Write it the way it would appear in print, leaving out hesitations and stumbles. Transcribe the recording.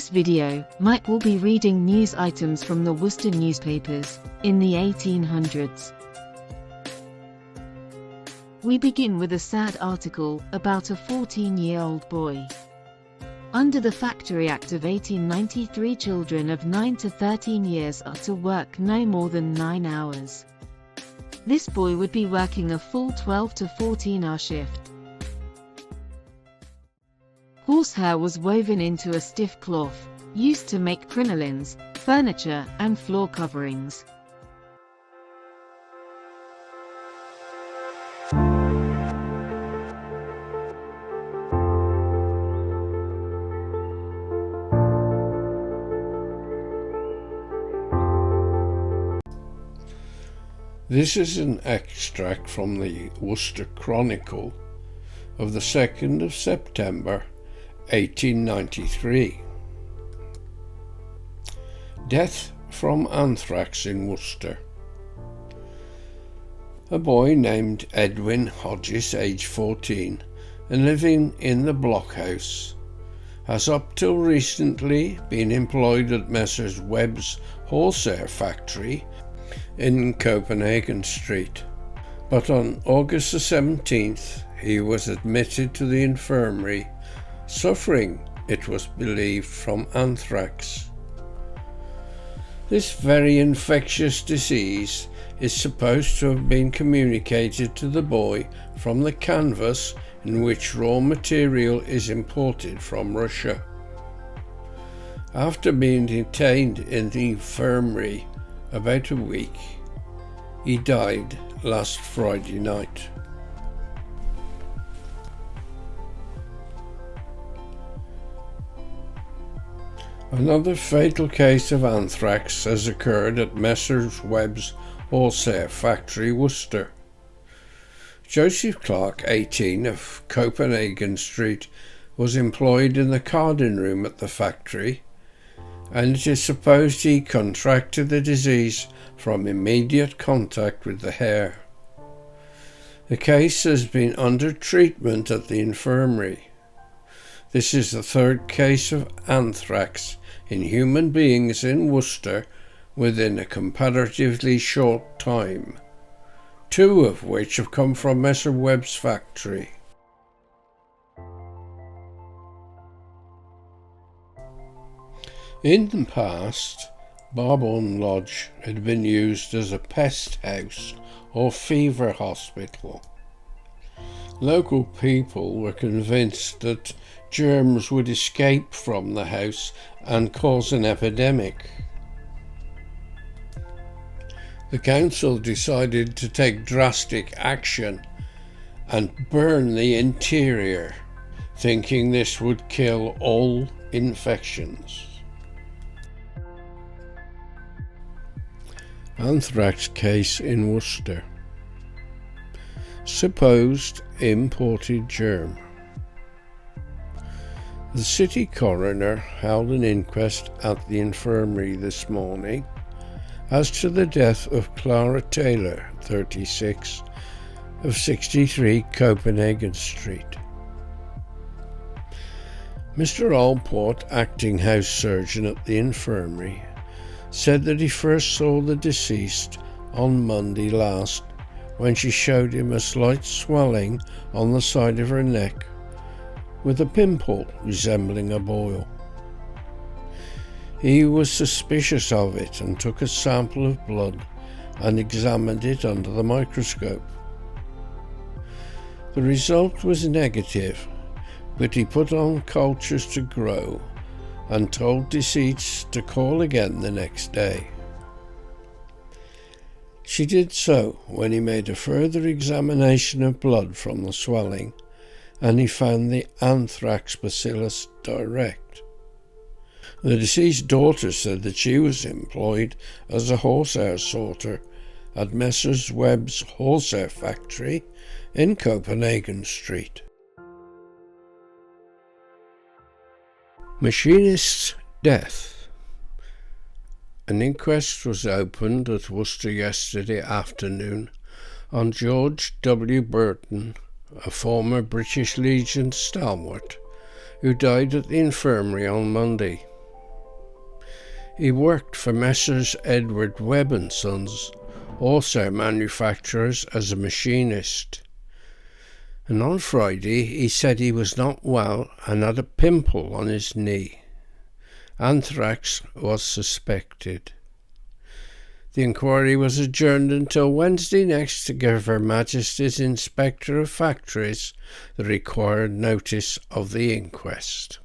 this video, Mike will be reading news items from the Worcester newspapers in the 1800s. We begin with a sad article about a 14-year-old boy. Under the Factory Act of 1893, children of 9 to 13 years are to work no more than 9 hours. This boy would be working a full 12 to 14-hour shift. Horsehair was woven into a stiff cloth, used to make crinolines, furniture, and floor coverings. This is an extract from the Worcester Chronicle of the 2nd of September 1893. Death from anthrax in Worcester. A boy named Edwin Hodges, aged 14, and living in the blockhouse, has up till recently been employed at Messrs. Webb's Horsehair Factory in Copenhagen Street. But on August the 17th, he was admitted to the infirmary, suffering, it was believed, from anthrax. This very infectious disease is supposed to have been communicated to the boy from the canvas in which raw material is imported from Russia. After being detained in the infirmary about a week, he died last Friday night. Another fatal case of anthrax has occurred at Messrs. Webb's Horsehair Factory, Worcester. Joseph Clark, 18, of Copenhagen Street, was employed in the carding room at the factory, and it is supposed he contracted the disease from immediate contact with the hair. The case has been under treatment at the infirmary. This is the third case of anthrax in human beings in Worcester within a comparatively short time, 2 of which have come from Messrs. Webb's factory. In the past, Barbourne Lodge had been used as a pest house or fever hospital. Local people were convinced that germs would escape from the house and cause an epidemic. The council decided to take drastic action and burn the interior, thinking this would kill all infections. Anthrax case in Worcester. Supposed imported germ. The city coroner held an inquest at the infirmary this morning as to the death of Clara Taylor, 36, of 63 Copenhagen Street. Mr. Allport, acting house surgeon at the infirmary, said that he first saw the deceased on Monday last, when she showed him a slight swelling on the side of her neck with a pimple resembling a boil. He was suspicious of it and took a sample of blood and examined it under the microscope. The result was negative, but he put on cultures to grow and told deceased to call again the next day. She did so when he made a further examination of blood from the swelling, and he found the anthrax bacillus direct. The deceased daughter said that she was employed as a horsehair sorter at Messrs. Webb's Horsehair Factory in Copenhagen Street. Machinist's death. An inquest was opened at Worcester yesterday afternoon on George W. Burton, a former British Legion stalwart, who died at the infirmary on Monday. He worked for Messrs. Edward Webb and Sons, also manufacturers, as a machinist. And on Friday he said he was not well and had a pimple on his knee. Anthrax was suspected. The inquiry was adjourned until Wednesday next to give Her Majesty's Inspector of Factories the required notice of the inquest.